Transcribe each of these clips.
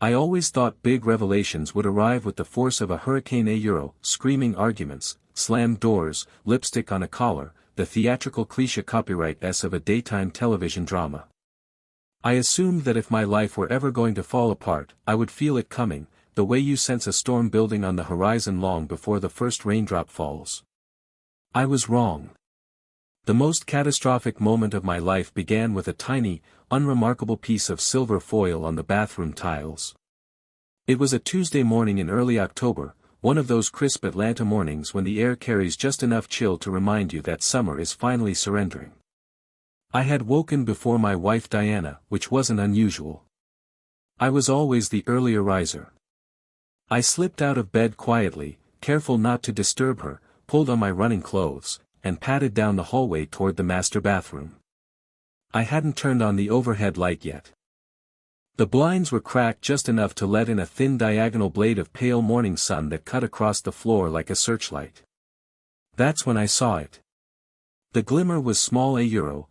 I always thought big revelations would arrive with the force of a hurricane. Screaming arguments, slammed doors, lipstick on a collar, the theatrical cliché copyright S of a daytime television drama. I assumed that if my life were ever going to fall apart, I would feel it coming, the way you sense a storm building on the horizon long before the first raindrop falls. I was wrong. The most catastrophic moment of my life began with a tiny, unremarkable piece of silver foil on the bathroom tiles. It was a Tuesday morning in early October, one of those crisp Atlanta mornings when the air carries just enough chill to remind you that summer is finally surrendering. I had woken before my wife Diana, which wasn't unusual. I was always the earlier riser. I slipped out of bed quietly, careful not to disturb her, pulled on my running clothes, and padded down the hallway toward the master bathroom. I hadn't turned on the overhead light yet. The blinds were cracked just enough to let in a thin diagonal blade of pale morning sun that cut across the floor like a searchlight. That's when I saw it. The glimmer was small,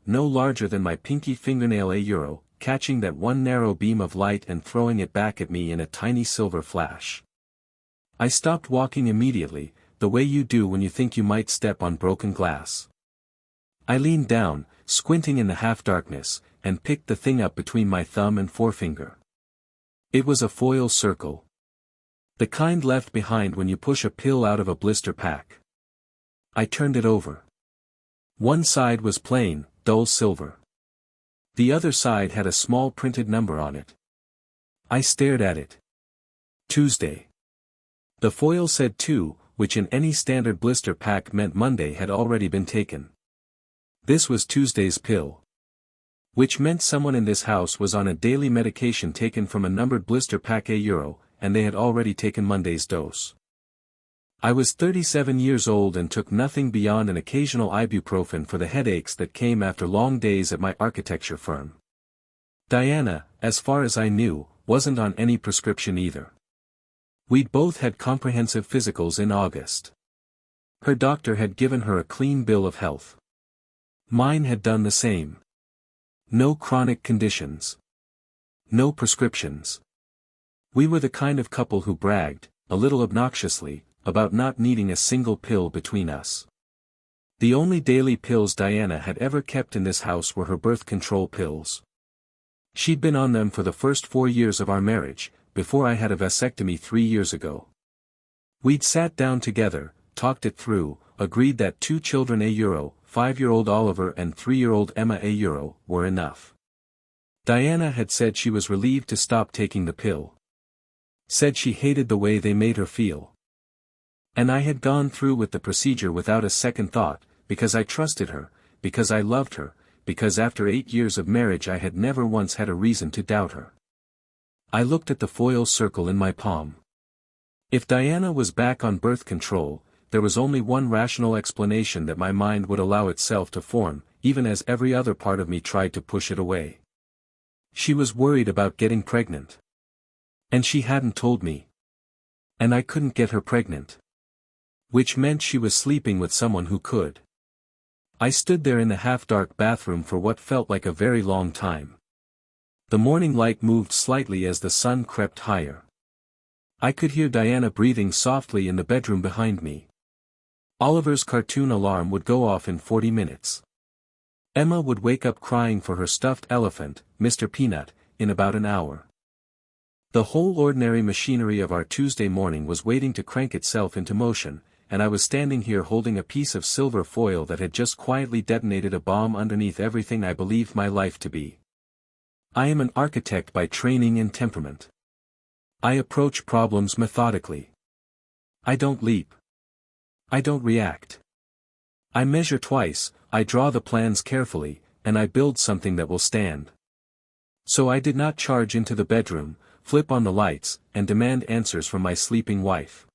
no larger than my pinky fingernail, catching that one narrow beam of light and throwing it back at me in a tiny silver flash. I stopped walking immediately, the way you do when you think you might step on broken glass. I leaned down, squinting in the half-darkness, and picked the thing up between my thumb and forefinger. It was a foil circle. The kind left behind when you push a pill out of a blister pack. I turned it over. One side was plain, dull silver. The other side had a small printed number on it. I stared at it. Tuesday. The foil said 2, which in any standard blister pack meant Monday had already been taken. This was Tuesday's pill. Which meant someone in this house was on a daily medication taken from a numbered blister pack and they had already taken Monday's dose. I was 37 years old and took nothing beyond an occasional ibuprofen for the headaches that came after long days at my architecture firm. Diana, as far as I knew, wasn't on any prescription either. We'd both had comprehensive physicals in August. Her doctor had given her a clean bill of health. Mine had done the same. No chronic conditions. No prescriptions. We were the kind of couple who bragged, a little obnoxiously, about not needing a single pill between us. The only daily pills Diana had ever kept in this house were her birth control pills. She'd been on them for the first 4 years of our marriage, before I had a vasectomy 3 years ago. We'd sat down together, talked it through, agreed that 2 children, 5-year-old Oliver and 3-year-old Emma, were enough. Diana had said she was relieved to stop taking the pill. Said she hated the way they made her feel. And I had gone through with the procedure without a second thought, because I trusted her, because I loved her, because after 8 years of marriage I had never once had a reason to doubt her. I looked at the foil circle in my palm. If Diana was back on birth control, there was only one rational explanation that my mind would allow itself to form, even as every other part of me tried to push it away. She was worried about getting pregnant. And she hadn't told me. And I couldn't get her pregnant. Which meant she was sleeping with someone who could. I stood there in the half-dark bathroom for what felt like a very long time. The morning light moved slightly as the sun crept higher. I could hear Diana breathing softly in the bedroom behind me. Oliver's cartoon alarm would go off in 40 minutes. Emma would wake up crying for her stuffed elephant, Mr. Peanut, in about an hour. The whole ordinary machinery of our Tuesday morning was waiting to crank itself into motion, and I was standing here holding a piece of silver foil that had just quietly detonated a bomb underneath everything I believed my life to be. I am an architect by training and temperament. I approach problems methodically. I don't leap. I don't react. I measure twice, I draw the plans carefully, and I build something that will stand. So I did not charge into the bedroom, flip on the lights, and demand answers from my sleeping wife.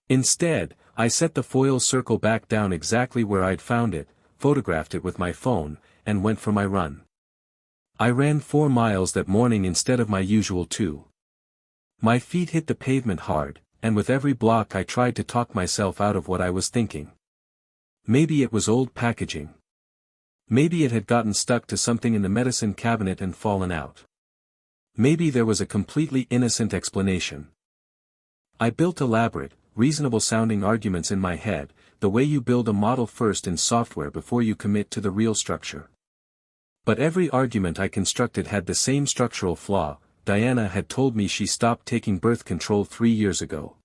Instead, I set the foil circle back down exactly where I'd found it, photographed it with my phone, and went for my run. I ran 4 miles that morning instead of my usual 2. My feet hit the pavement hard, and with every block I tried to talk myself out of what I was thinking. Maybe it was old packaging. Maybe it had gotten stuck to something in the medicine cabinet and fallen out. Maybe there was a completely innocent explanation. I built elaborate, reasonable-sounding arguments in my head, the way you build a model first in software before you commit to the real structure. But every argument I constructed had the same structural flaw. Diana had told me she stopped taking birth control 3 years ago.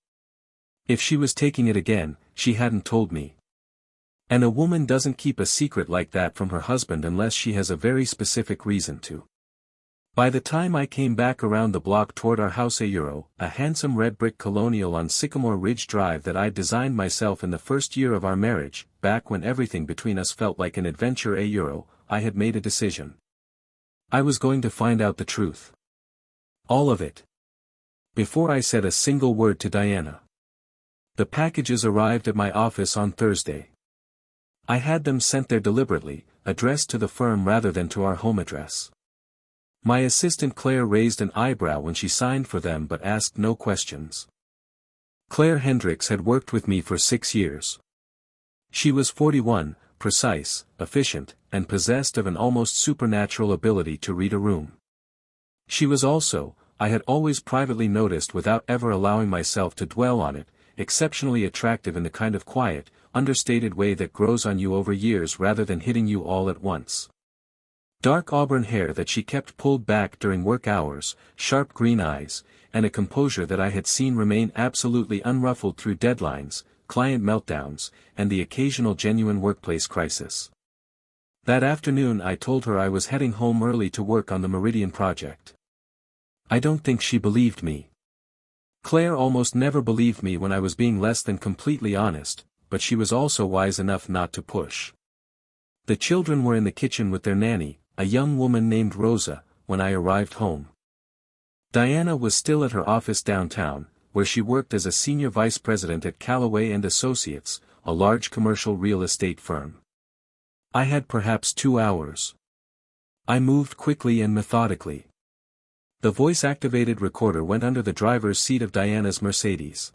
If she was taking it again, she hadn't told me. And a woman doesn't keep a secret like that from her husband unless she has a very specific reason to. By the time I came back around the block toward our house, a handsome red brick colonial on Sycamore Ridge Drive that I designed myself in the first year of our marriage, back when everything between us felt like an adventure, I had made a decision. I was going to find out the truth. All of it. Before I said a single word to Diana. The packages arrived at my office on Thursday. I had them sent there deliberately, addressed to the firm rather than to our home address. My assistant Claire raised an eyebrow when she signed for them but asked no questions. Claire Hendricks had worked with me for 6 years. She was 41, precise, efficient, and possessed of an almost supernatural ability to read a room. She was also, I had always privately noticed without ever allowing myself to dwell on it, exceptionally attractive in the kind of quiet, understated way that grows on you over years rather than hitting you all at once. Dark auburn hair that she kept pulled back during work hours, sharp green eyes, and a composure that I had seen remain absolutely unruffled through deadlines, client meltdowns, and the occasional genuine workplace crisis. That afternoon I told her I was heading home early to work on the Meridian project. I don't think she believed me. Claire almost never believed me when I was being less than completely honest, but she was also wise enough not to push. The children were in the kitchen with their nanny, a young woman named Rosa, when I arrived home. Diana was still at her office downtown, where she worked as a senior vice president at Callaway and Associates, a large commercial real estate firm. I had perhaps 2 hours. I moved quickly and methodically. The voice-activated recorder went under the driver's seat of Diana's Mercedes.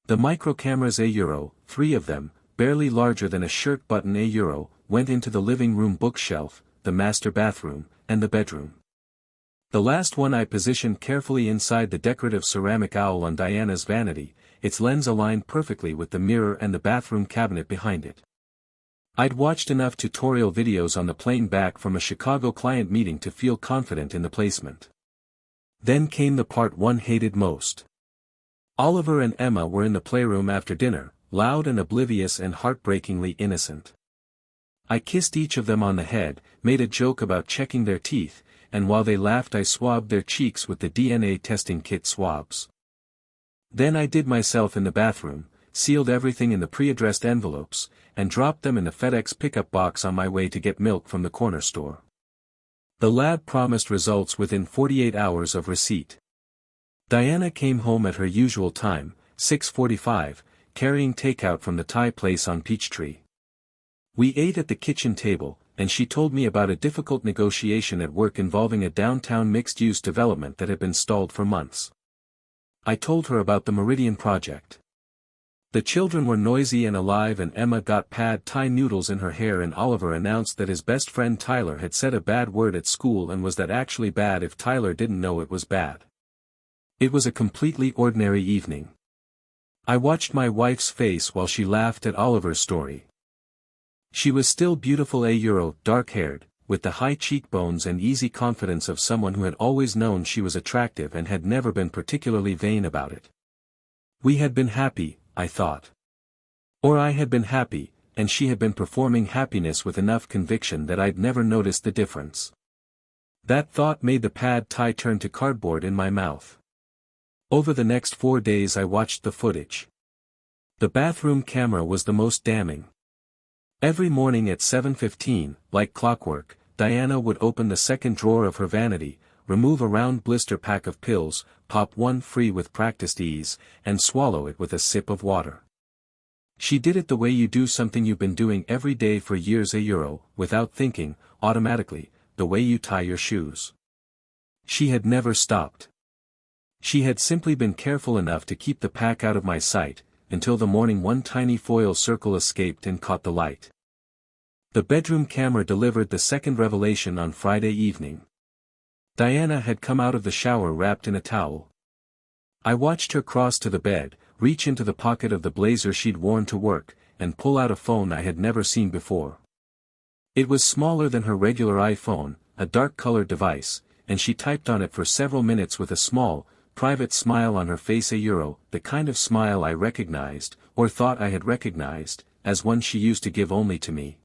The micro-cameras, €, 3 of them, barely larger than a shirt button, €, went into the living room bookshelf, the master bathroom, and the bedroom. The last one I positioned carefully inside the decorative ceramic owl on Diana's vanity, its lens aligned perfectly with the mirror and the bathroom cabinet behind it. I'd watched enough tutorial videos on the plane back from a Chicago client meeting to feel confident in the placement. Then came the part one hated most. Oliver and Emma were in the playroom after dinner, loud and oblivious and heartbreakingly innocent. I kissed each of them on the head, made a joke about checking their teeth, and while they laughed I swabbed their cheeks with the DNA testing kit swabs. Then I did myself in the bathroom, sealed everything in the pre-addressed envelopes, and dropped them in the FedEx pickup box on my way to get milk from the corner store. The lab promised results within 48 hours of receipt. Diana came home at her usual time, 6:45, carrying takeout from the Thai place on Peachtree. We ate at the kitchen table, and she told me about a difficult negotiation at work involving a downtown mixed-use development that had been stalled for months. I told her about the Meridian project. The children were noisy and alive, and Emma got pad Thai noodles in her hair, and Oliver announced that his best friend Tyler had said a bad word at school, and was that actually bad if Tyler didn't know it was bad. It was a completely ordinary evening. I watched my wife's face while she laughed at Oliver's story. She was still beautiful, dark-haired, with the high cheekbones and easy confidence of someone who had always known she was attractive and had never been particularly vain about it. We had been happy, I thought. Or I had been happy, and she had been performing happiness with enough conviction that I'd never noticed the difference. That thought made the pad Thai turn to cardboard in my mouth. Over the next 4 days I watched the footage. The bathroom camera was the most damning. Every morning at 7:15, like clockwork, Diana would open the second drawer of her vanity, remove a round blister pack of pills, pop one free with practiced ease, and swallow it with a sip of water. She did it the way you do something you've been doing every day for years, without thinking, automatically, the way you tie your shoes. She had never stopped. She had simply been careful enough to keep the pack out of my sight, until the morning one tiny foil circle escaped and caught the light. The bedroom camera delivered the second revelation on Friday evening. Diana had come out of the shower wrapped in a towel. I watched her cross to the bed, reach into the pocket of the blazer she'd worn to work, and pull out a phone I had never seen before. It was smaller than her regular iPhone, a dark-colored device, and she typed on it for several minutes with a small, private smile on her face. The kind of smile I recognized, or thought I had recognized, as one she used to give only to me.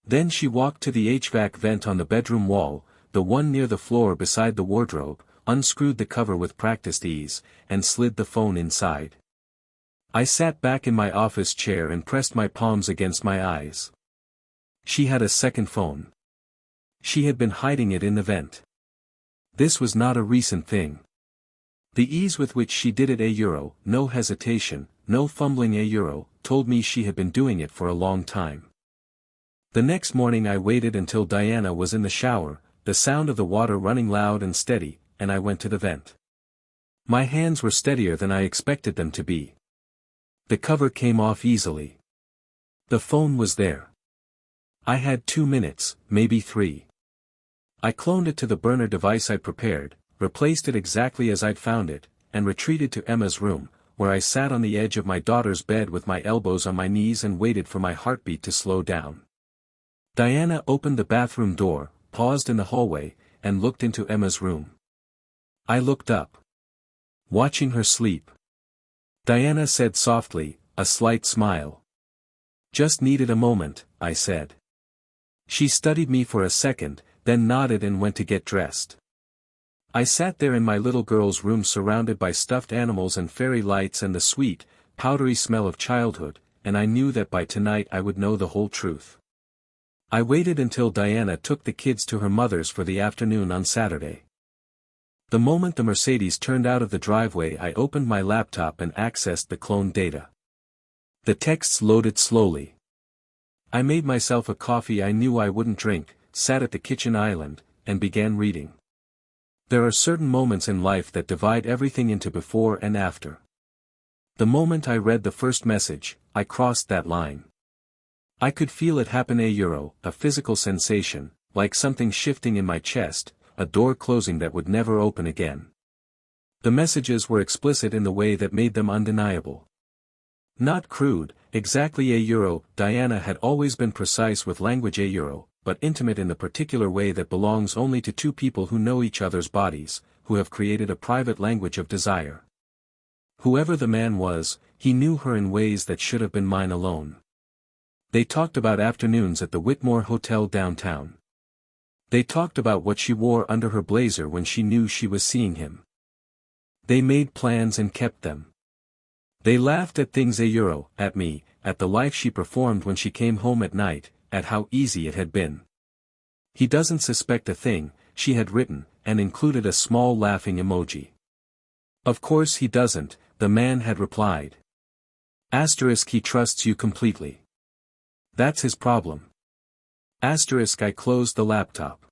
Then she walked to the HVAC vent on the bedroom wall, the one near the floor beside the wardrobe, unscrewed the cover with practiced ease, and slid the phone inside. I sat back in my office chair and pressed my palms against my eyes. She had a second phone. She had been hiding it in the vent. This was not a recent thing. The ease with which she did it, no hesitation, no fumbling, told me she had been doing it for a long time. The next morning I waited until Diana was in the shower, the sound of the water running loud and steady, and I went to the vent. My hands were steadier than I expected them to be. The cover came off easily. The phone was there. I had 2 minutes, maybe 3. I cloned it to the burner device I'd prepared, replaced it exactly as I'd found it, and retreated to Emma's room, where I sat on the edge of my daughter's bed with my elbows on my knees and waited for my heartbeat to slow down. Diana opened the bathroom door, paused in the hallway, and looked into Emma's room. I looked up. Watching her sleep. Diana said softly, a slight smile. "Just needed a moment," I said. She studied me for a second, then nodded and went to get dressed. I sat there in my little girl's room surrounded by stuffed animals and fairy lights and the sweet, powdery smell of childhood, and I knew that by tonight I would know the whole truth. I waited until Diana took the kids to her mother's for the afternoon on Saturday. The moment the Mercedes turned out of the driveway, I opened my laptop and accessed the cloned data. The texts loaded slowly. I made myself a coffee I knew I wouldn't drink, sat at the kitchen island, and began reading. There are certain moments in life that divide everything into before and after. The moment I read the first message, I crossed that line. I could feel it happen, a physical sensation, like something shifting in my chest, a door closing that would never open again. The messages were explicit in the way that made them undeniable. Not crude, exactly, Diana had always been precise with language, but intimate in the particular way that belongs only to two people who know each other's bodies, who have created a private language of desire. Whoever the man was, he knew her in ways that should have been mine alone. They talked about afternoons at the Whitmore Hotel downtown. They talked about what she wore under her blazer when she knew she was seeing him. They made plans and kept them. They laughed at things, at me, at the life she performed when she came home at night, at how easy it had been. "He doesn't suspect a thing," she had written, and included a small laughing emoji. "Of course he doesn't," the man had replied. He trusts you completely. That's his problem. I closed the laptop.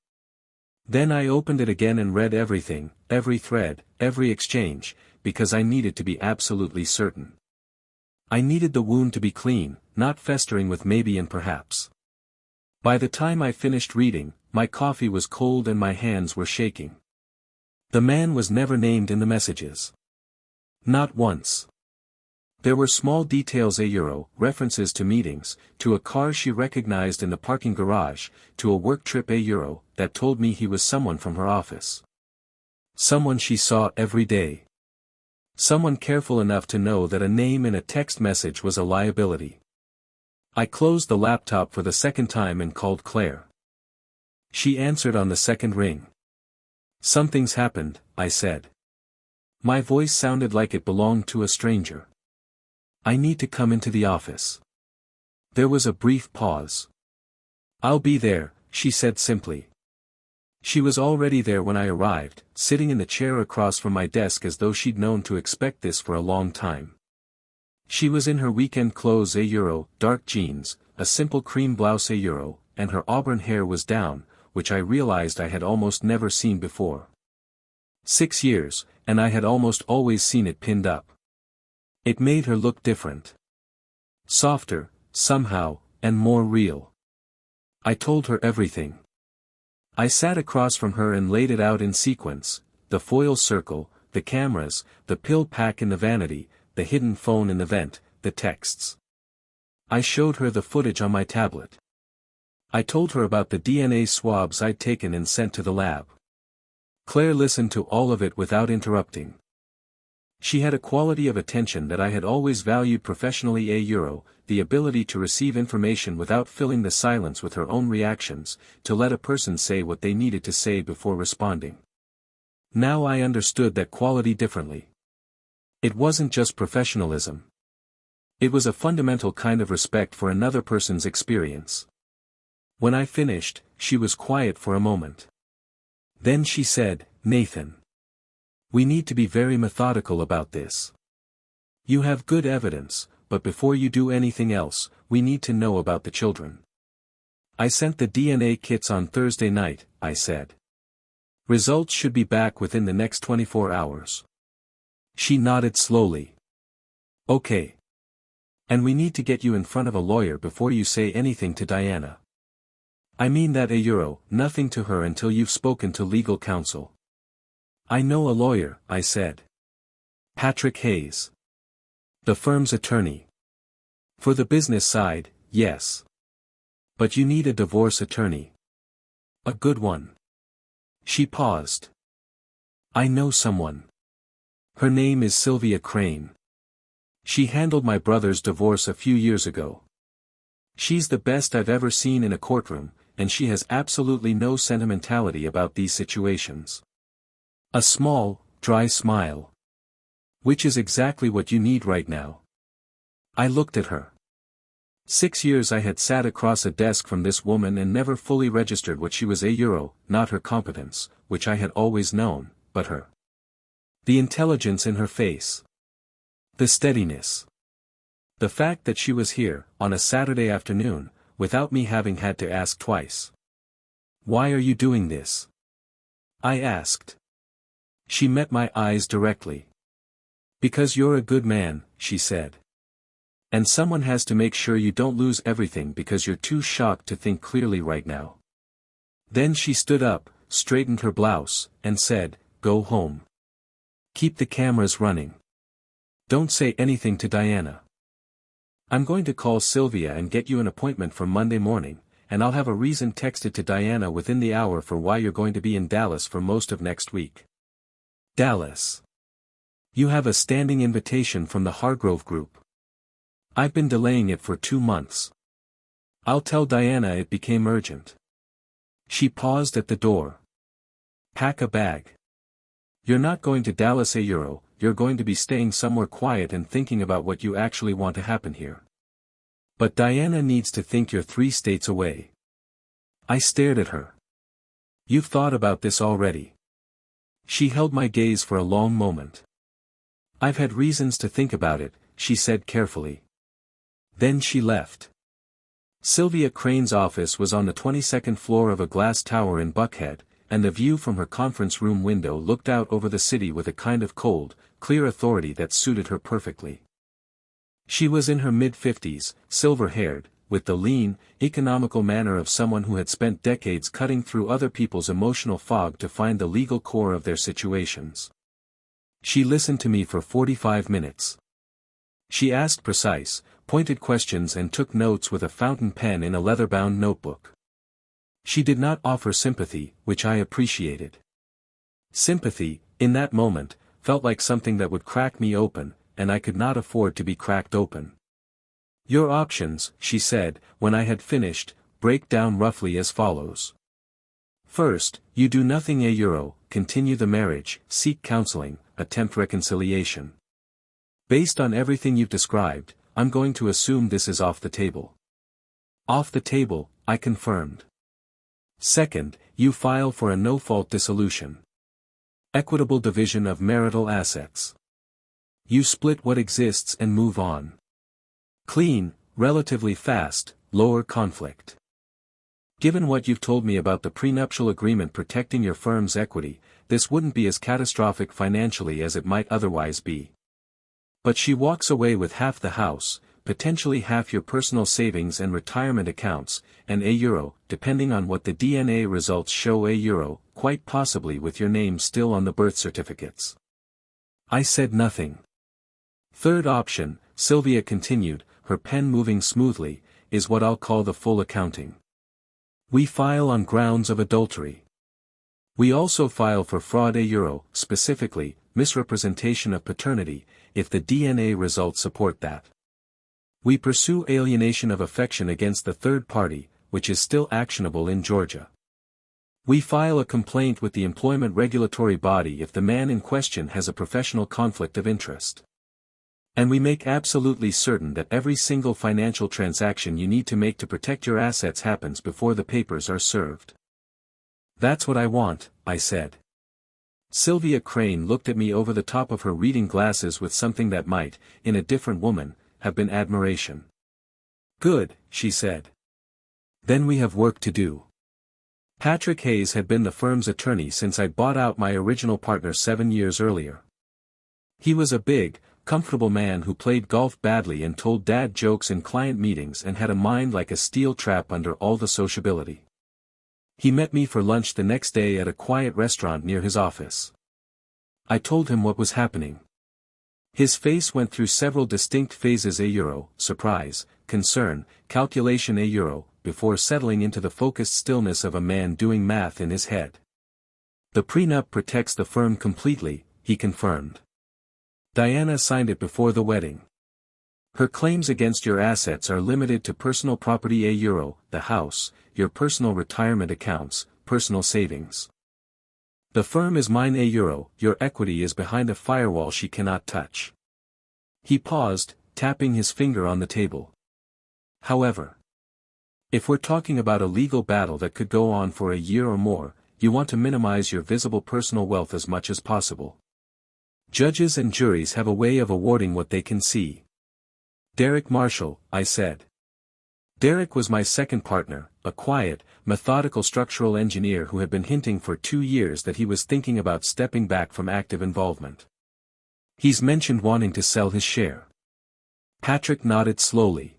Then I opened it again and read everything, every thread, every exchange, because I needed to be absolutely certain. I needed the wound to be clean, not festering with maybe and perhaps. By the time I finished reading, my coffee was cold and my hands were shaking. The man was never named in the messages. Not once. There were small details, references to meetings, to a car she recognized in the parking garage, to a work trip, that told me he was someone from her office. Someone she saw every day. Someone careful enough to know that a name in a text message was a liability. I closed the laptop for the second time and called Claire. She answered on the second ring. "Something's happened," I said. My voice sounded like it belonged to a stranger. "I need to come into the office." There was a brief pause. "I'll be there," she said simply. She was already there when I arrived, sitting in the chair across from my desk as though she'd known to expect this for a long time. She was in her weekend clothes, dark jeans, a simple cream blouse, and her auburn hair was down, which I realized I had almost never seen before. 6 years, and I had almost always seen it pinned up. It made her look different. Softer, somehow, and more real. I told her everything. I sat across from her and laid it out in sequence: the foil circle, the cameras, the pill pack in the vanity, the hidden phone in the vent, the texts. I showed her the footage on my tablet. I told her about the DNA swabs I'd taken and sent to the lab. Claire listened to all of it without interrupting. She had a quality of attention that I had always valued professionally: the ability to receive information without filling the silence with her own reactions, to let a person say what they needed to say before responding. Now I understood that quality differently. It wasn't just professionalism. It was a fundamental kind of respect for another person's experience. When I finished, she was quiet for a moment. Then she said, "Nathan, we need to be very methodical about this. You have good evidence, but before you do anything else, we need to know about the children." "I sent the DNA kits on Thursday night," I said. "Results should be back within the next 24 hours. She nodded slowly. "Okay. And we need to get you in front of a lawyer before you say anything to Diana. I mean that nothing to her until you've spoken to legal counsel." "I know a lawyer," I said. "Patrick Hayes. The firm's attorney. For the business side, yes. But you need a divorce attorney. A good one." She paused. "I know someone. Her name is Sylvia Crane. She handled my brother's divorce a few years ago. She's the best I've ever seen in a courtroom, and she has absolutely no sentimentality about these situations." A small, dry smile. "Which is exactly what you need right now." I looked at her. 6 years I had sat across a desk from this woman and never fully registered what she was: not her competence, which I had always known, but the intelligence in her face. The steadiness. The fact that she was here, on a Saturday afternoon, without me having had to ask twice. "Why are you doing this?" I asked. She met my eyes directly. "Because you're a good man," she said. "And someone has to make sure you don't lose everything because you're too shocked to think clearly right now." Then she stood up, straightened her blouse, and said, "Go home. Keep the cameras running. Don't say anything to Diana. I'm going to call Sylvia and get you an appointment for Monday morning, and I'll have a reason texted to Diana within the hour for why you're going to be in Dallas for most of next week." "Dallas. You have a standing invitation from the Hargrove Group." "I've been delaying it for 2 months. I'll tell Diana it became urgent." She paused at the door. "Pack a bag. You're not going to Dallas, you're going to be staying somewhere quiet and thinking about what you actually want to happen here. But Diana needs to think you're 3 states away." I stared at her. "You've thought about this already?" She held my gaze for a long moment. "I've had reasons to think about it," she said carefully. Then she left. Sylvia Crane's office was on the 22nd floor of a glass tower in Buckhead, and the view from her conference room window looked out over the city with a kind of cold, clear authority that suited her perfectly. She was in her mid-50s, silver-haired, with the lean, economical manner of someone who had spent decades cutting through other people's emotional fog to find the legal core of their situations. She listened to me for 45 minutes. She asked precise, pointed questions and took notes with a fountain pen in a leather-bound notebook. She did not offer sympathy, which I appreciated. Sympathy, in that moment, felt like something that would crack me open, and I could not afford to be cracked open. "Your options," she said, when I had finished, break down roughly as follows. First, you do nothing: continue the marriage, seek counseling, attempt reconciliation. Based on everything you've described, I'm going to assume this is off the table. Off the table, I confirmed. Second, you file for a no-fault dissolution. Equitable division of marital assets. You split what exists and move on. Clean, relatively fast, lower conflict. Given what you've told me about the prenuptial agreement protecting your firm's equity, this wouldn't be as catastrophic financially as it might otherwise be. But she walks away with half the house, potentially half your personal savings and retirement accounts, and €1, depending on what the DNA results show €1, quite possibly with your name still on the birth certificates. I said nothing. Third option, Sylvia continued, her pen moving smoothly, is what I'll call the full accounting. We file on grounds of adultery. We also file for fraud €1, specifically, misrepresentation of paternity, if the DNA results support that. We pursue alienation of affection against the third party, which is still actionable in Georgia. We file a complaint with the employment regulatory body if the man in question has a professional conflict of interest. And we make absolutely certain that every single financial transaction you need to make to protect your assets happens before the papers are served. That's what I want, I said. Sylvia Crane looked at me over the top of her reading glasses with something that might, in a different woman, have been admiration. Good, she said. Then we have work to do. Patrick Hayes had been the firm's attorney since I bought out my original partner 7 years earlier. He was a big, comfortable man who played golf badly and told dad jokes in client meetings and had a mind like a steel trap under all the sociability. He met me for lunch the next day at a quiet restaurant near his office. I told him what was happening. His face went through several distinct phases: €1, surprise, concern, calculation €1, before settling into the focused stillness of a man doing math in his head. The prenup protects the firm completely, he confirmed. Diana signed it before the wedding. Her claims against your assets are limited to personal property €1, the house, your personal retirement accounts, personal savings. The firm is mine €1, your equity is behind a firewall she cannot touch. He paused, tapping his finger on the table. However, if we're talking about a legal battle that could go on for a year or more, you want to minimize your visible personal wealth as much as possible. Judges and juries have a way of awarding what they can see. Derek Marshall, I said. Derek was my second partner, a quiet, methodical structural engineer who had been hinting for 2 years that he was thinking about stepping back from active involvement. He's mentioned wanting to sell his share. Patrick nodded slowly.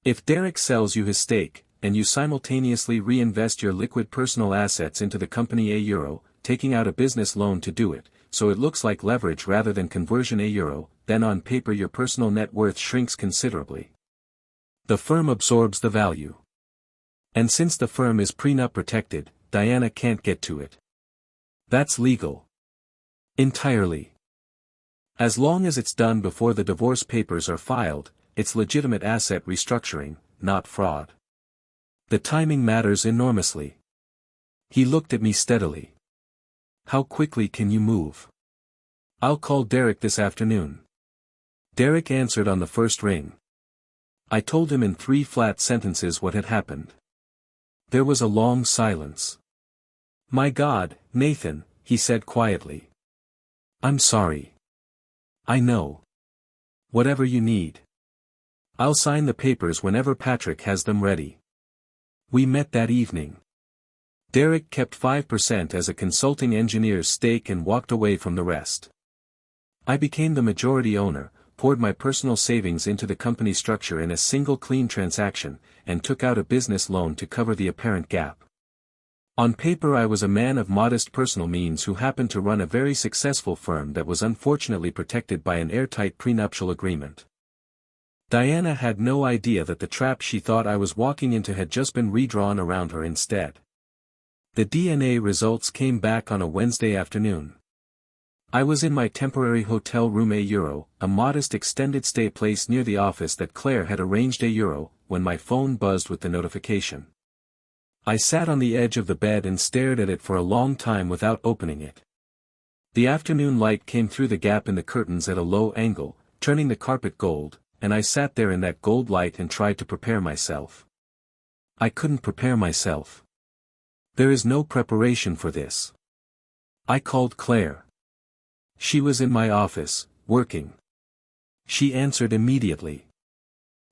If Derek sells you his stake, and you simultaneously reinvest your liquid personal assets into the company €1, taking out a business loan to do it, so it looks like leverage rather than conversion €1, then on paper your personal net worth shrinks considerably. The firm absorbs the value. And since the firm is prenup protected, Diana can't get to it. That's legal. Entirely. As long as it's done before the divorce papers are filed, it's legitimate asset restructuring, not fraud. The timing matters enormously. He looked at me steadily. How quickly can you move? I'll call Derek this afternoon. Derek answered on the first ring. I told him in 3 flat sentences what had happened. There was a long silence. My God, Nathan, he said quietly. I'm sorry. I know. Whatever you need. I'll sign the papers whenever Patrick has them ready. We met that evening. Derek kept 5% as a consulting engineer's stake and walked away from the rest. I became the majority owner, poured my personal savings into the company structure in a single clean transaction, and took out a business loan to cover the apparent gap. On paper I was a man of modest personal means who happened to run a very successful firm that was unfortunately protected by an airtight prenuptial agreement. Diana had no idea that the trap she thought I was walking into had just been redrawn around her instead. The DNA results came back on a Wednesday afternoon. I was in my temporary hotel room €1, a modest extended stay place near the office that Claire had arranged €1, when my phone buzzed with the notification. I sat on the edge of the bed and stared at it for a long time without opening it. The afternoon light came through the gap in the curtains at a low angle, turning the carpet gold, and I sat there in that gold light and tried to prepare myself. I couldn't prepare myself. There is no preparation for this. I called Claire. She was in my office, working. She answered immediately.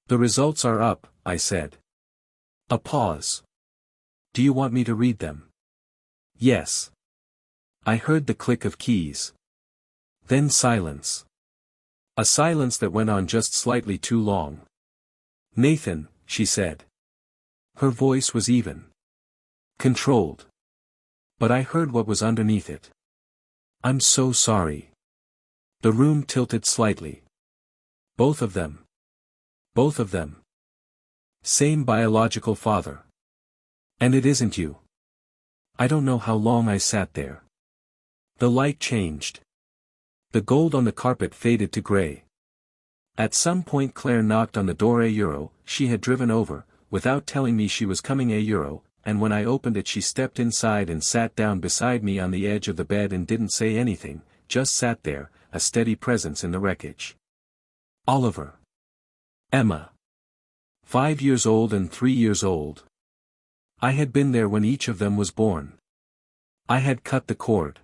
The results are up, I said. A pause. Do you want me to read them? Yes. I heard the click of keys. Then silence. A silence that went on just slightly too long. "Nathan," she said. Her voice was even. Controlled. But I heard what was underneath it. "I'm so sorry." The room tilted slightly. Both of them. Both of them. Same biological father. "And it isn't you." I don't know how long I sat there. The light changed. The gold on the carpet faded to gray. At some point Claire knocked on the door. She had driven over, without telling me she was coming. And when I opened it she stepped inside and sat down beside me on the edge of the bed and didn't say anything, just sat there, a steady presence in the wreckage. Oliver. Emma. 5 years old and 3 years old. I had been there when each of them was born. I had cut the cord.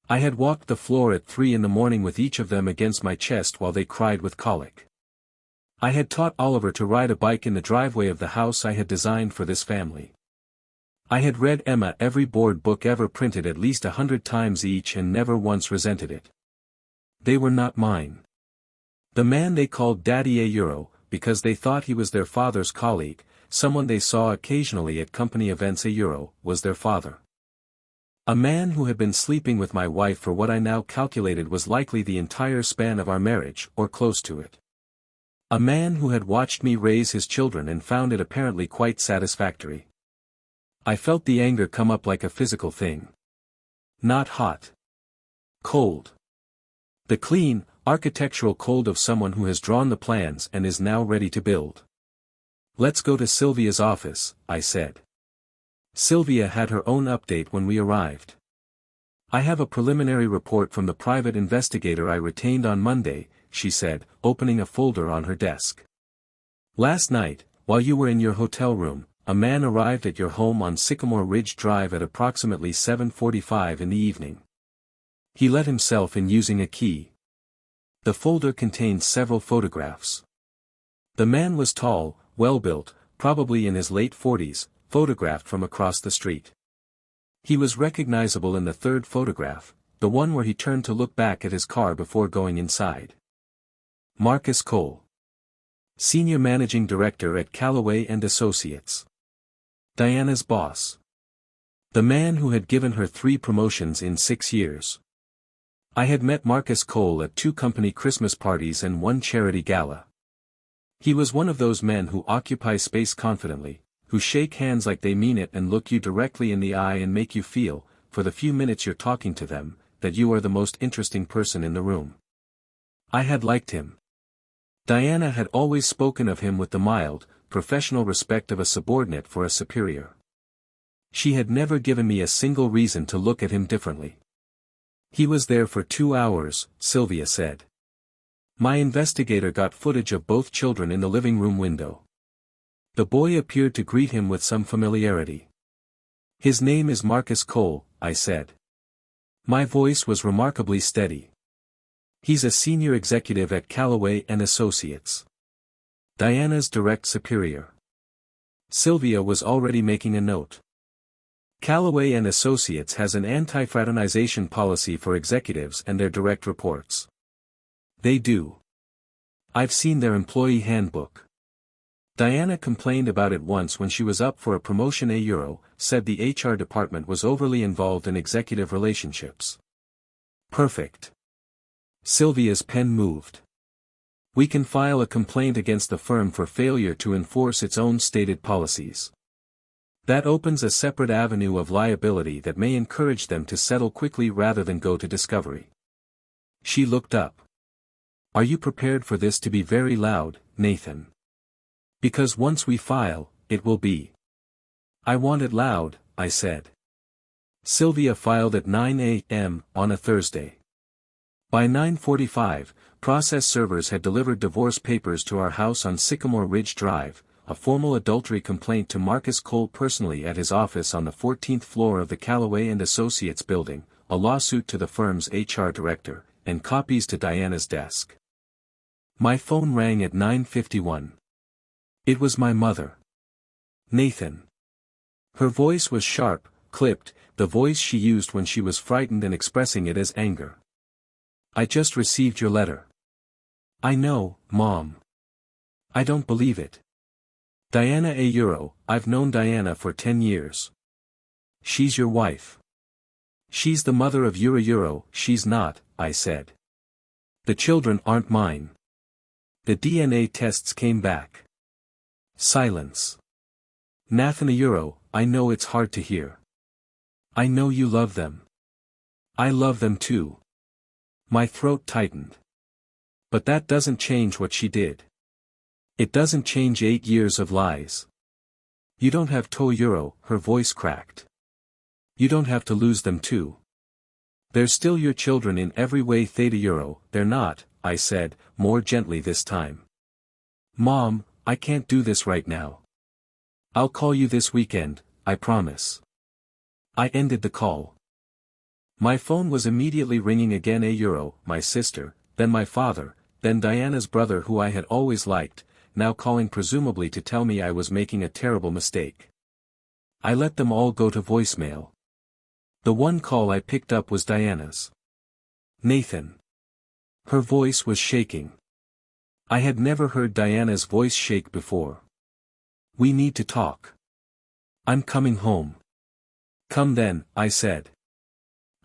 I had walked the floor at 3 in the morning with each of them against my chest while they cried with colic. I had taught Oliver to ride a bike in the driveway of the house I had designed for this family. I had read Emma every board book ever printed at least 100 times each and never once resented it. They were not mine. The man they called Daddy because they thought he was their father's colleague, someone they saw occasionally at company events was their father. A man who had been sleeping with my wife for what I now calculated was likely the entire span of our marriage, or close to it. A man who had watched me raise his children and found it apparently quite satisfactory. I felt the anger come up like a physical thing. Not hot. Cold. The clean, architectural cold of someone who has drawn the plans and is now ready to build. "Let's go to Sylvia's office," I said. Sylvia had her own update when we arrived. "I have a preliminary report from the private investigator I retained on Monday," she said, opening a folder on her desk. "Last night, while you were in your hotel room, a man arrived at your home on Sycamore Ridge Drive at approximately 7:45 in the evening. He let himself in using a key." The folder contained several photographs. The man was tall, well-built, probably in his late 40s, photographed from across the street. He was recognizable in the third photograph, the one where he turned to look back at his car before going inside. Marcus Cole. Senior Managing Director at Callaway and Associates. Diana's boss. The man who had given her 3 promotions in 6 years. I had met Marcus Cole at 2 company Christmas parties and 1 charity gala. He was one of those men who occupy space confidently, who shake hands like they mean it and look you directly in the eye and make you feel, for the few minutes you're talking to them, that you are the most interesting person in the room. I had liked him. Diana had always spoken of him with the mild, professional respect of a subordinate for a superior. She had never given me a single reason to look at him differently. "He was there for 2 hours, Sylvia said. My investigator got footage of both children in the living room window. The boy appeared to greet him with some familiarity. His name is Marcus Cole," I said. My voice was remarkably steady. "He's a senior executive at Callaway and Associates. Diana's direct superior." Sylvia was already making a note. "Callaway and Associates has an anti-fraternization policy for executives and their direct reports." "They do. I've seen their employee handbook. Diana complained about it once when she was up for a promotion. Said the HR department was overly involved in executive relationships." "Perfect." Sylvia's pen moved. "We can file a complaint against the firm for failure to enforce its own stated policies. That opens a separate avenue of liability that may encourage them to settle quickly rather than go to discovery." She looked up. "Are you prepared for this to be very loud, Nathan? Because once we file, it will be." "I want it loud," I said. Sylvia filed at 9 a.m. on a Thursday. By 9:45, process servers had delivered divorce papers to our house on Sycamore Ridge Drive, a formal adultery complaint to Marcus Cole personally at his office on the 14th floor of the Callaway and Associates building, a lawsuit to the firm's HR director, and copies to Diana's desk. My phone rang at 9:51. It was my mother. "Nathan." Her voice was sharp, clipped, the voice she used when she was frightened and expressing it as anger. "I just received your letter. I know, Mom. I don't believe it. Diana a Euro, I've known Diana for 10 years. She's your wife. She's the mother of Euro, she's not, I said. The children aren't mine. The DNA tests came back. Silence. Nathan a Euro, I know it's hard to hear. I know you love them. I love them too. My throat tightened. But that doesn't change what she did. It doesn't change 8 years of lies. You don't have to Euro, her voice cracked. You don't have to lose them too. They're still your children in every way Theta Euro, they're not, I said, more gently this time. Mom, I can't do this right now. I'll call you this weekend, I promise. I ended the call. My phone was immediately ringing again a Euro, my sister, then my father, then Diana's brother who I had always liked, now calling presumably to tell me I was making a terrible mistake. I let them all go to voicemail. The one call I picked up was Diana's. Nathan. Her voice was shaking. I had never heard Diana's voice shake before. We need to talk. I'm coming home. Come then, I said.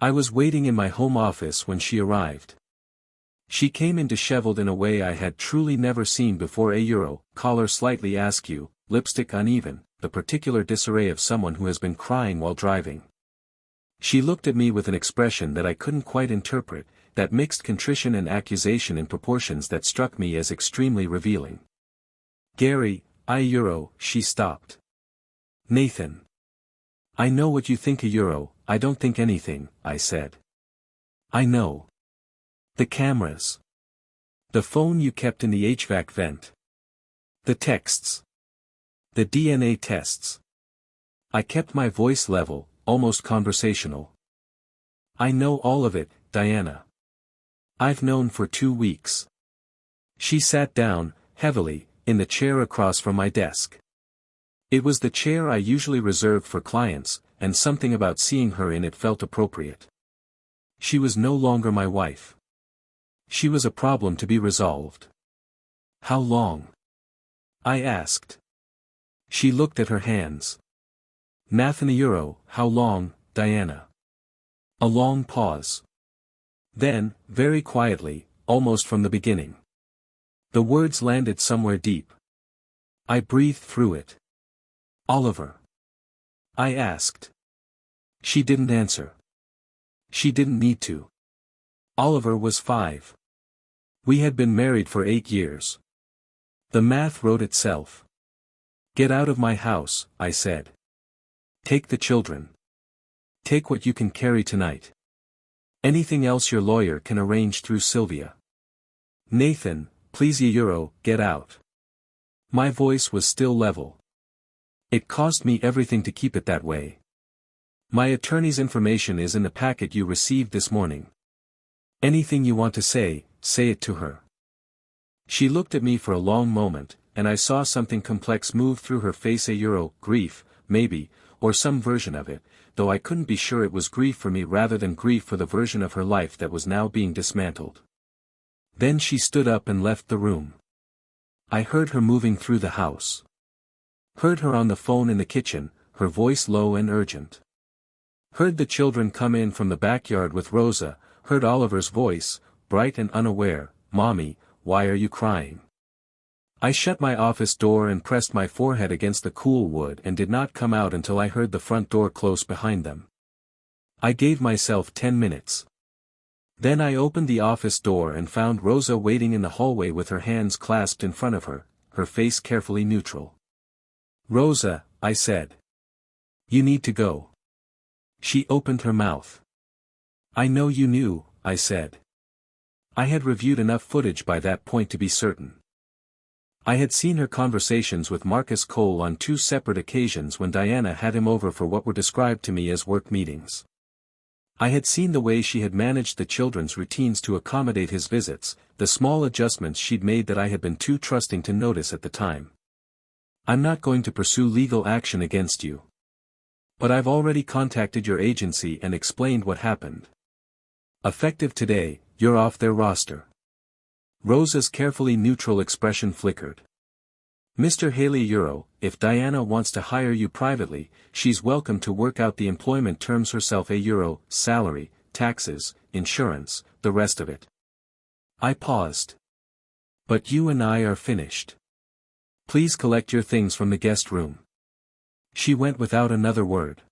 I was waiting in my home office when she arrived. She came in disheveled in a way I had truly never seen before a Euro, collar slightly askew, lipstick uneven, the particular disarray of someone who has been crying while driving. She looked at me with an expression that I couldn't quite interpret, that mixed contrition and accusation in proportions that struck me as extremely revealing. Gary, I Euro, she stopped. Nathan. I know what you think a Euro, I don't think anything, I said. I know. The cameras. The phone you kept in the HVAC vent. The texts. The DNA tests. I kept my voice level, almost conversational. I know all of it, Diana. I've known for 2 weeks. She sat down, heavily, in the chair across from my desk. It was the chair I usually reserved for clients, and something about seeing her in it felt appropriate. She was no longer my wife. She was a problem to be resolved. How long? I asked. She looked at her hands. Nathan a Euro, how long, Diana? A long pause. Then, very quietly, almost from the beginning. The words landed somewhere deep. I breathed through it. Oliver. I asked. She didn't answer. She didn't need to. Oliver was 5. We had been married for 8 years. The math wrote itself. Get out of my house, I said. Take the children. Take what you can carry tonight. Anything else your lawyer can arrange through Sylvia. Nathan, please Euro, get out. My voice was still level. It cost me everything to keep it that way. My attorney's information is in the packet you received this morning. Anything you want to say it to her. She looked at me for a long moment, and I saw something complex move through her face a Euro, grief, maybe, or some version of it, though I couldn't be sure it was grief for me rather than grief for the version of her life that was now being dismantled. Then she stood up and left the room. I heard her moving through the house. Heard her on the phone in the kitchen, her voice low and urgent. Heard the children come in from the backyard with Rosa, heard Oliver's voice, bright and unaware, Mommy, why are you crying? I shut my office door and pressed my forehead against the cool wood and did not come out until I heard the front door close behind them. I gave myself 10 minutes. Then I opened the office door and found Rosa waiting in the hallway with her hands clasped in front of her, her face carefully neutral. Rosa, I said. You need to go. She opened her mouth. I know you knew, I said. I had reviewed enough footage by that point to be certain. I had seen her conversations with Marcus Cole on 2 separate occasions when Diana had him over for what were described to me as work meetings. I had seen the way she had managed the children's routines to accommodate his visits, the small adjustments she'd made that I had been too trusting to notice at the time. I'm not going to pursue legal action against you. But I've already contacted your agency and explained what happened. Effective today, you're off their roster. Rosa's carefully neutral expression flickered. Mr. Haley Euro, if Diana wants to hire you privately, she's welcome to work out the employment terms herself. Euro, salary, taxes, insurance, the rest of it. I paused. But you and I are finished. Please collect your things from the guest room. She went without another word.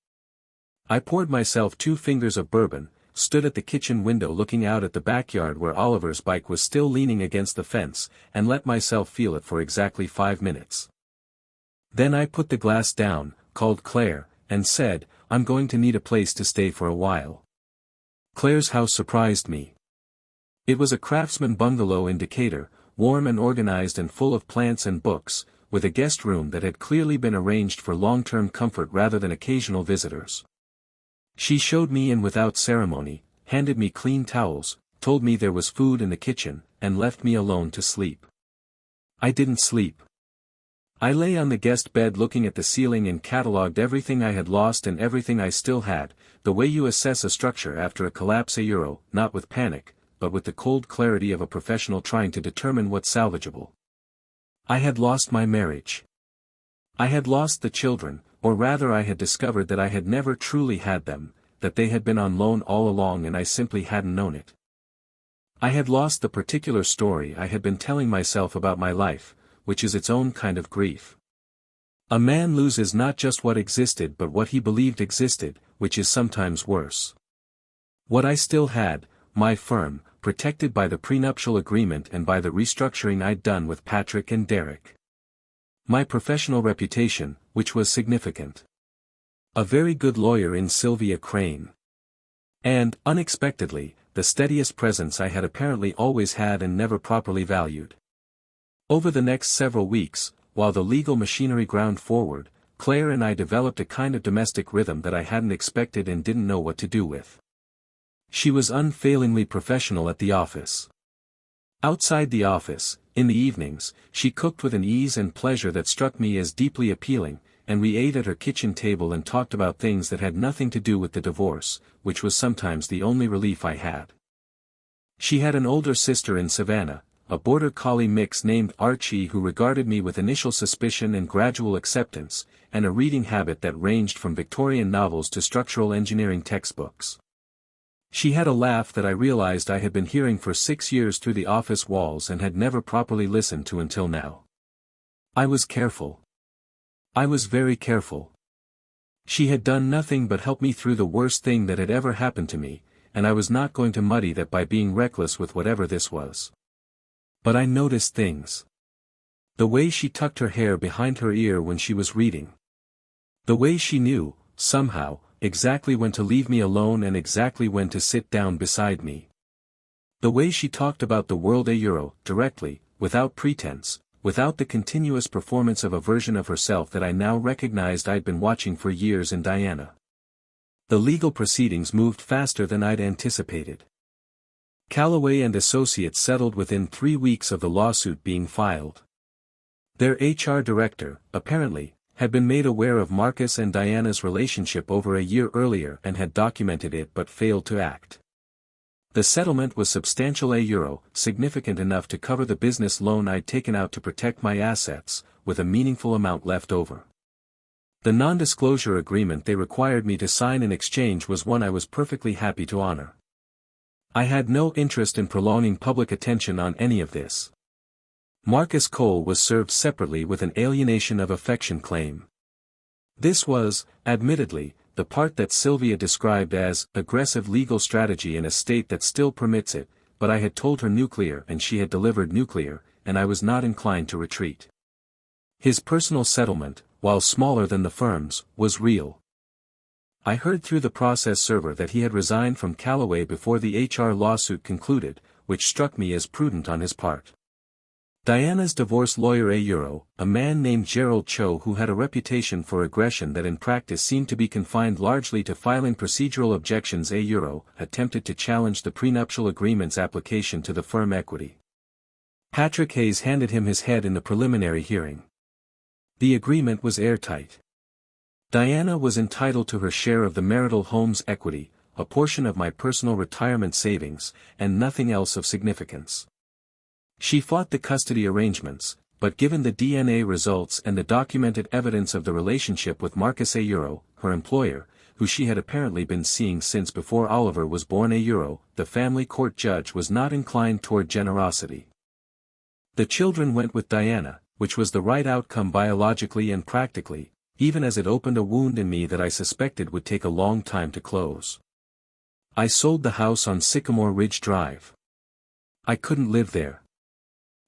I poured myself 2 fingers of bourbon, stood at the kitchen window looking out at the backyard where Oliver's bike was still leaning against the fence, and let myself feel it for exactly 5 minutes. Then I put the glass down, called Claire, and said, I'm going to need a place to stay for a while. Claire's house surprised me. It was a craftsman bungalow in Decatur, warm and organized and full of plants and books, with a guest room that had clearly been arranged for long-term comfort rather than occasional visitors. She showed me in without ceremony, handed me clean towels, told me there was food in the kitchen, and left me alone to sleep. I didn't sleep. I lay on the guest bed looking at the ceiling and catalogued everything I had lost and everything I still had, the way you assess a structure after a collapse. Euro, not with panic, but with the cold clarity of a professional trying to determine what's salvageable. I had lost my marriage. I had lost the children, or rather I had discovered that I had never truly had them, that they had been on loan all along and I simply hadn't known it. I had lost the particular story I had been telling myself about my life, which is its own kind of grief. A man loses not just what existed but what he believed existed, which is sometimes worse. What I still had, my firm, protected by the prenuptial agreement and by the restructuring I'd done with Patrick and Derek. My professional reputation, which was significant. A very good lawyer in Sylvia Crane. And, unexpectedly, the steadiest presence I had apparently always had and never properly valued. Over the next several weeks, while the legal machinery ground forward, Claire and I developed a kind of domestic rhythm that I hadn't expected and didn't know what to do with. She was unfailingly professional at the office. Outside the office, in the evenings, she cooked with an ease and pleasure that struck me as deeply appealing, and we ate at her kitchen table and talked about things that had nothing to do with the divorce, which was sometimes the only relief I had. She had an older sister in Savannah, a border collie mix named Archie who regarded me with initial suspicion and gradual acceptance, and a reading habit that ranged from Victorian novels to structural engineering textbooks. She had a laugh that I realized I had been hearing for 6 years through the office walls and had never properly listened to until now. I was careful. I was very careful. She had done nothing but help me through the worst thing that had ever happened to me, and I was not going to muddy that by being reckless with whatever this was. But I noticed things. The way she tucked her hair behind her ear when she was reading. The way she knew, somehow, exactly when to leave me alone and exactly when to sit down beside me. The way she talked about the world. Euro, directly, without pretense, without the continuous performance of a version of herself that I now recognized I'd been watching for years in Diana. The legal proceedings moved faster than I'd anticipated. Callaway and Associates settled within 3 weeks of the lawsuit being filed. Their HR director, apparently, had been made aware of Marcus and Diana's relationship over a year earlier and had documented it but failed to act. The settlement was substantial. Euro, significant enough to cover the business loan I'd taken out to protect my assets, with a meaningful amount left over. The non-disclosure agreement they required me to sign in exchange was one I was perfectly happy to honor. I had no interest in prolonging public attention on any of this. Marcus Cole was served separately with an alienation of affection claim. This was, admittedly, the part that Sylvia described as aggressive legal strategy in a state that still permits it, but I had told her nuclear and she had delivered nuclear, and I was not inclined to retreat. His personal settlement, while smaller than the firm's, was real. I heard through the process server that he had resigned from Callaway before the HR lawsuit concluded, which struck me as prudent on his part. Diana's divorce lawyer Euro, a man named Gerald Cho who had a reputation for aggression that in practice seemed to be confined largely to filing procedural objections. Euro, attempted to challenge the prenuptial agreement's application to the firm equity. Patrick Hayes handed him his head in the preliminary hearing. The agreement was airtight. Diana was entitled to her share of the marital home's equity, a portion of my personal retirement savings, and nothing else of significance. She fought the custody arrangements, but given the DNA results and the documented evidence of the relationship with Marcus A. Euro, her employer, who she had apparently been seeing since before Oliver was born A. Euro, the family court judge was not inclined toward generosity. The children went with Diana, which was the right outcome biologically and practically, even as it opened a wound in me that I suspected would take a long time to close. I sold the house on Sycamore Ridge Drive. I couldn't live there.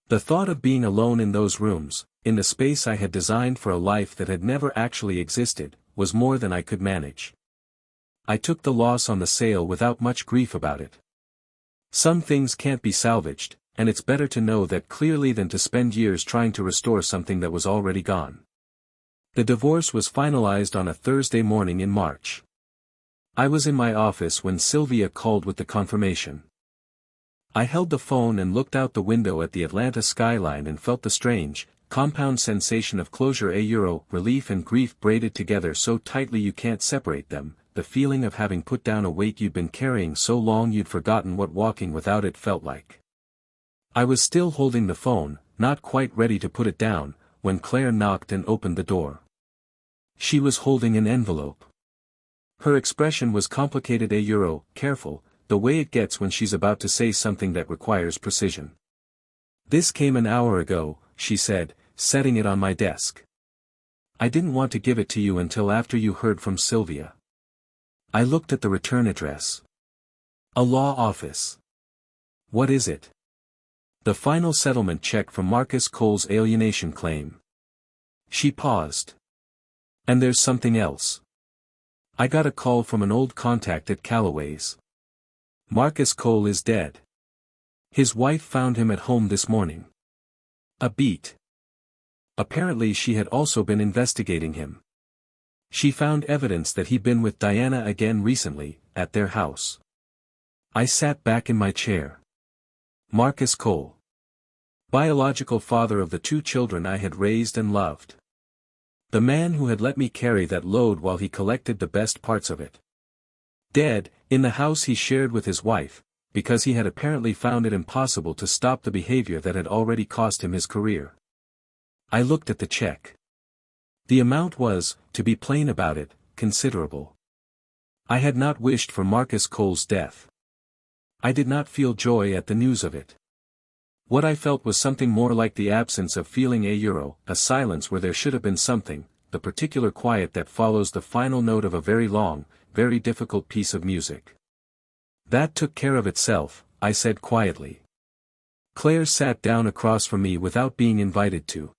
The thought of being alone in those rooms, in the space I had designed for a life that had never actually existed, was more than I could manage. I took the loss on the sale without much grief about it. Some things can't be salvaged, and it's better to know that clearly than to spend years trying to restore something that was already gone. The divorce was finalized on a Thursday morning in March. I was in my office when Sylvia called with the confirmation. I held the phone and looked out the window at the Atlanta skyline and felt the strange, compound sensation of closure. A euro, relief and grief braided together so tightly you can't separate them, the feeling of having put down a weight you'd been carrying so long you'd forgotten what walking without it felt like. I was still holding the phone, not quite ready to put it down, when Claire knocked and opened the door. She was holding an envelope. Her expression was complicated. A euro, careful, the way it gets when she's about to say something that requires precision. This came an hour ago, she said, setting it on my desk. I didn't want to give it to you until after you heard from Sylvia. I looked at the return address. A law office. What is it? The final settlement check from Marcus Cole's alienation claim. She paused. And there's something else. I got a call from an old contact at Callaway's. Marcus Cole is dead. His wife found him at home this morning. A beat. Apparently she had also been investigating him. She found evidence that he'd been with Diana again recently, at their house. I sat back in my chair. Marcus Cole. Biological father of the 2 children I had raised and loved. The man who had let me carry that load while he collected the best parts of it. Dead, in the house he shared with his wife, because he had apparently found it impossible to stop the behavior that had already cost him his career. I looked at the check. The amount was, to be plain about it, considerable. I had not wished for Marcus Cole's death. I did not feel joy at the news of it. What I felt was something more like the absence of feeling. A euro, a silence where there should have been something, the particular quiet that follows the final note of a very long, very difficult piece of music. That took care of itself, I said quietly. Claire sat down across from me without being invited to.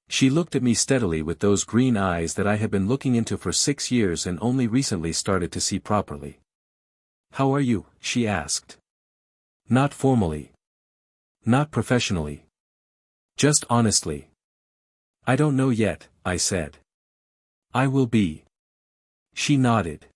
She looked at me steadily with those green eyes that I had been looking into for 6 years and only recently started to see properly. How are you? She asked. Not formally. Not professionally. Just honestly. I don't know yet, I said. I will be. She nodded.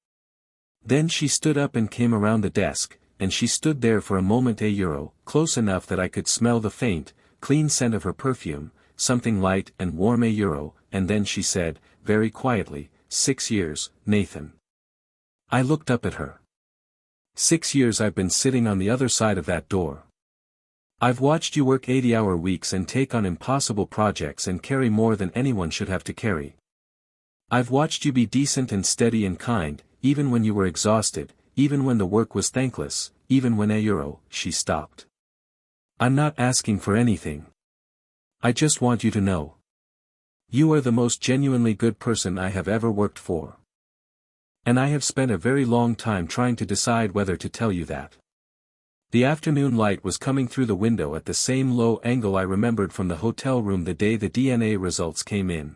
Then she stood up and came around the desk, and she stood there for a moment. A euro, close enough that I could smell the faint, clean scent of her perfume, something light and warm. A euro, and then she said, very quietly, 6 years, Nathan. I looked up at her. 6 years I've been sitting on the other side of that door. I've watched you work 80-hour weeks and take on impossible projects and carry more than anyone should have to carry. I've watched you be decent and steady and kind, even when you were exhausted, even when the work was thankless, even when. A euro, she stopped. I'm not asking for anything. I just want you to know. You are the most genuinely good person I have ever worked for. And I have spent a very long time trying to decide whether to tell you that. The afternoon light was coming through the window at the same low angle I remembered from the hotel room the day the DNA results came in.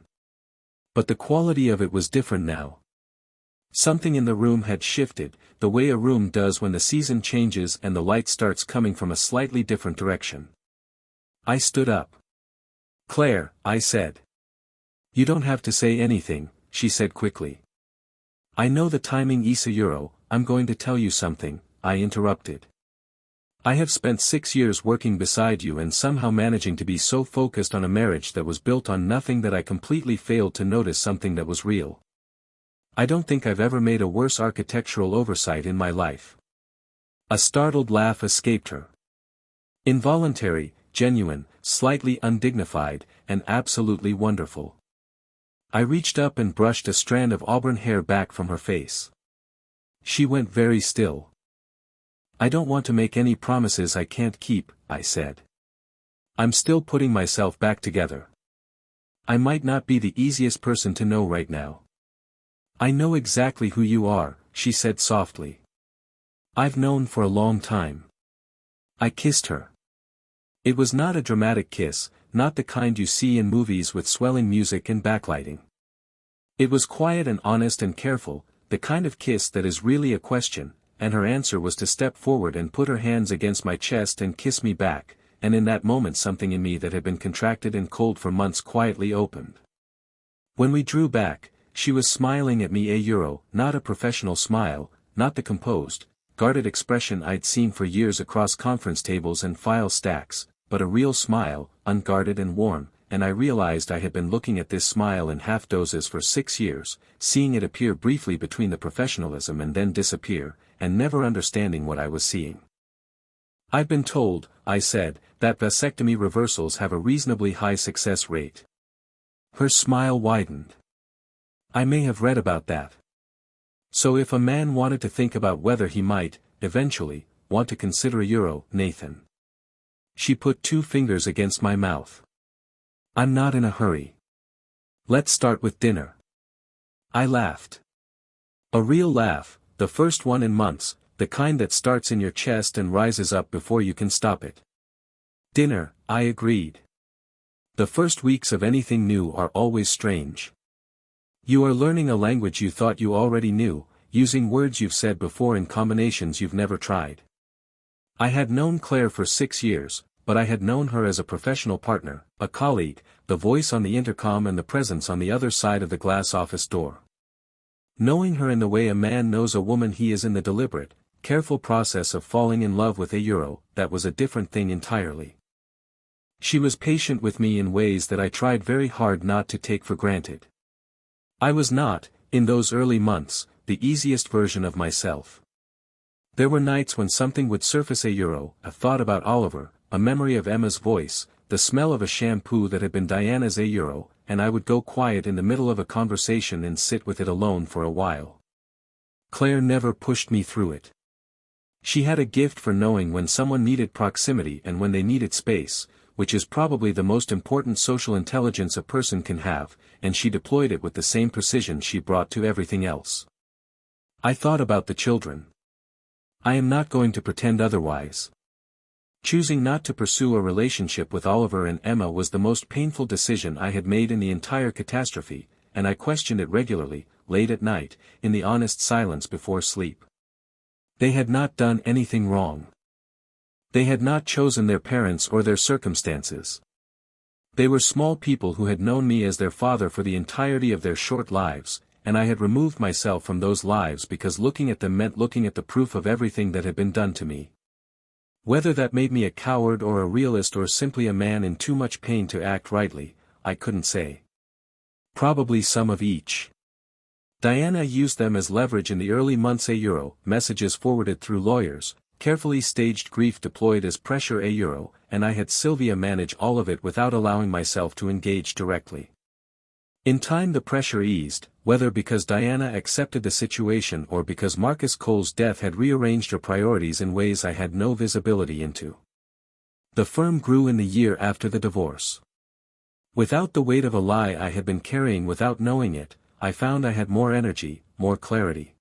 But the quality of it was different now. Something in the room had shifted, the way a room does when the season changes and the light starts coming from a slightly different direction. I stood up. Claire, I said. You don't have to say anything, she said quickly. I know the timing. Isa euro, I'm going to tell you something, I interrupted. I have spent 6 years working beside you and somehow managing to be so focused on a marriage that was built on nothing that I completely failed to notice something that was real. I don't think I've ever made a worse architectural oversight in my life. A startled laugh escaped her. Involuntary, genuine, slightly undignified, and absolutely wonderful. I reached up and brushed a strand of auburn hair back from her face. She went very still. "I don't want to make any promises I can't keep," I said. "I'm still putting myself back together. I might not be the easiest person to know right now." "I know exactly who you are," she said softly. "I've known for a long time." I kissed her. It was not a dramatic kiss, not the kind you see in movies with swelling music and backlighting. It was quiet and honest and careful, the kind of kiss that is really a question, and her answer was to step forward and put her hands against my chest and kiss me back, and in that moment something in me that had been contracted and cold for months quietly opened. When we drew back, she was smiling at me, not a professional smile, not the composed, guarded expression I'd seen for years across conference tables and file stacks, but a real smile, unguarded and warm, and I realized I had been looking at this smile in half-doses for 6 years, seeing it appear briefly between the professionalism and then disappear, and never understanding what I was seeing. "I've been told," I said, "that vasectomy reversals have a reasonably high success rate." Her smile widened. "I may have read about that. So if a man wanted to think about whether he might, eventually, want to consider a Nathan." She put 2 fingers against my mouth. "I'm not in a hurry. Let's start with dinner." I laughed. A real laugh, the first one in months, the kind that starts in your chest and rises up before you can stop it. "Dinner," I agreed. "The first weeks of anything new are always strange. You are learning a language you thought you already knew, using words you've said before in combinations you've never tried." I had known Claire for 6 years, but I had known her as a professional partner, a colleague, the voice on the intercom and the presence on the other side of the glass office door. Knowing her in the way a man knows a woman, he is in the deliberate, careful process of falling in love with that was a different thing entirely. She was patient with me in ways that I tried very hard not to take for granted. I was not, in those early months, the easiest version of myself. There were nights when something would surface, a thought about Oliver, a memory of Emma's voice, the smell of a shampoo that had been Diana's, and I would go quiet in the middle of a conversation and sit with it alone for a while. Claire never pushed me through it. She had a gift for knowing when someone needed proximity and when they needed space, which is probably the most important social intelligence a person can have, and she deployed it with the same precision she brought to everything else. I thought about the children. I am not going to pretend otherwise. Choosing not to pursue a relationship with Oliver and Emma was the most painful decision I had made in the entire catastrophe, and I questioned it regularly, late at night, in the honest silence before sleep. They had not done anything wrong. They had not chosen their parents or their circumstances. They were small people who had known me as their father for the entirety of their short lives, and I had removed myself from those lives because looking at them meant looking at the proof of everything that had been done to me. Whether that made me a coward or a realist or simply a man in too much pain to act rightly, I couldn't say. Probably some of each. Diana used them as leverage in the early months, messages forwarded through lawyers, carefully staged grief deployed as pressure, and I had Sylvia manage all of it without allowing myself to engage directly. In time the pressure eased, whether because Diana accepted the situation or because Marcus Cole's death had rearranged her priorities in ways I had no visibility into. The firm grew in the year after the divorce. Without the weight of a lie I had been carrying without knowing it, I found I had more energy, more clarity.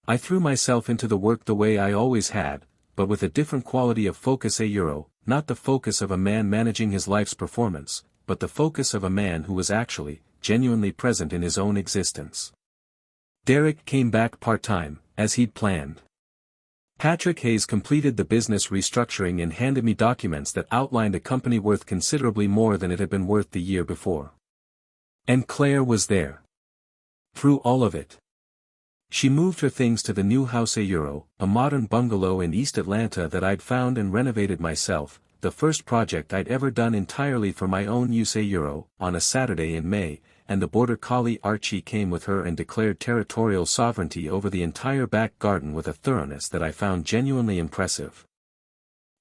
I threw myself into the work the way I always had, but with a different quality of focus, not the focus of a man managing his life's performance, but the focus of a man who was actually, genuinely present in his own existence. Derek came back part-time, as he'd planned. Patrick Hayes completed the business restructuring and handed me documents that outlined a company worth considerably more than it had been worth the year before. And Claire was there. Through all of it. She moved her things to the new house, a modern bungalow in East Atlanta that I'd found and renovated myself, the first project I'd ever done entirely for my own use, on a Saturday in May, and the border collie Archie came with her and declared territorial sovereignty over the entire back garden with a thoroughness that I found genuinely impressive.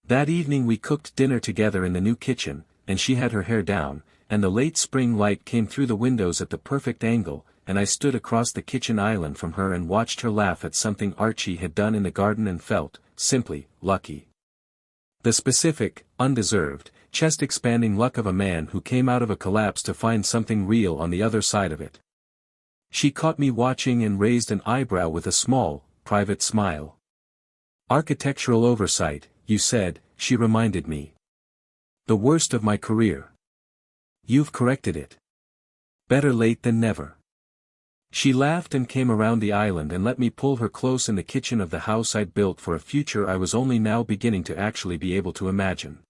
That evening we cooked dinner together in the new kitchen, and she had her hair down, and the late spring light came through the windows at the perfect angle, and I stood across the kitchen island from her and watched her laugh at something Archie had done in the garden and felt, simply, lucky. The specific, undeserved, chest-expanding luck of a man who came out of a collapse to find something real on the other side of it. She caught me watching and raised an eyebrow with a small, private smile. Architectural oversight, you said, she reminded me. The worst of my career. You've corrected it. Better late than never. She laughed and came around the island and let me pull her close in the kitchen of the house I'd built for a future I was only now beginning to actually be able to imagine.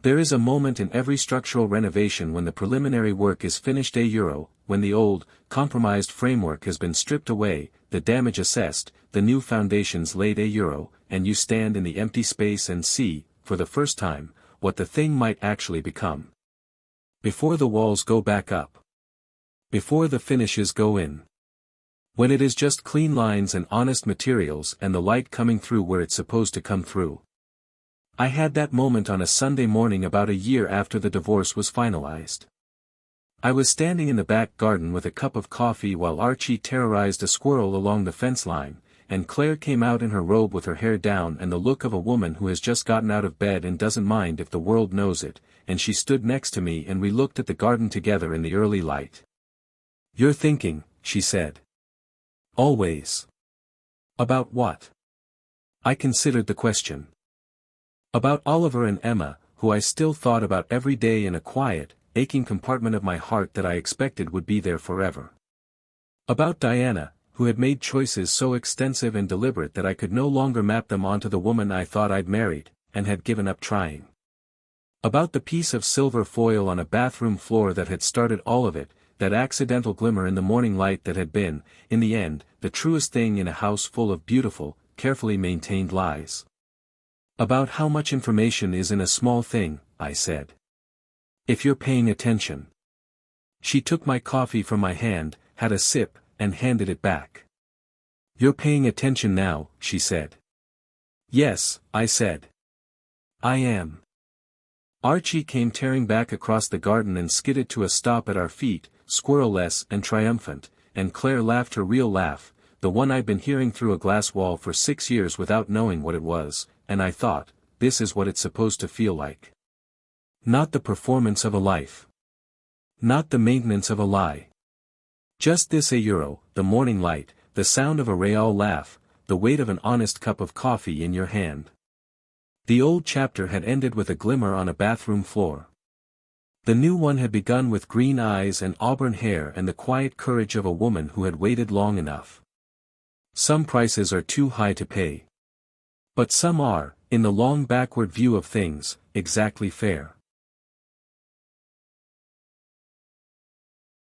There is a moment in every structural renovation when the preliminary work is finished when the old, compromised framework has been stripped away, the damage assessed, the new foundations laid and you stand in the empty space and see, for the first time, what the thing might actually become. Before the walls go back up. Before the finishes go in. When it is just clean lines and honest materials and the light coming through where it's supposed to come through. I had that moment on a Sunday morning about a year after the divorce was finalized. I was standing in the back garden with a cup of coffee while Archie terrorized a squirrel along the fence line, and Claire came out in her robe with her hair down and the look of a woman who has just gotten out of bed and doesn't mind if the world knows it, and she stood next to me and we looked at the garden together in the early light. You're thinking, she said. Always. About what? I considered the question. About Oliver and Emma, who I still thought about every day in a quiet, aching compartment of my heart that I expected would be there forever. About Diana, who had made choices so extensive and deliberate that I could no longer map them onto the woman I thought I'd married, and had given up trying. About the piece of silver foil on a bathroom floor that had started all of it, that accidental glimmer in the morning light that had been, in the end, the truest thing in a house full of beautiful, carefully maintained lies. About how much information is in a small thing, I said. If you're paying attention. She took my coffee from my hand, had a sip, and handed it back. You're paying attention now, she said. Yes, I said. I am. Archie came tearing back across the garden and skidded to a stop at our feet, squirrel-less and triumphant, and Claire laughed her real laugh, the one I'd been hearing through a glass wall for 6 years without knowing what it was, and I thought, this is what it's supposed to feel like. Not the performance of a life. Not the maintenance of a lie. Just this the morning light, the sound of a real laugh, the weight of an honest cup of coffee in your hand. The old chapter had ended with a glimmer on a bathroom floor. The new one had begun with green eyes and auburn hair and the quiet courage of a woman who had waited long enough. Some prices are too high to pay. But some are, in the long backward view of things, exactly fair.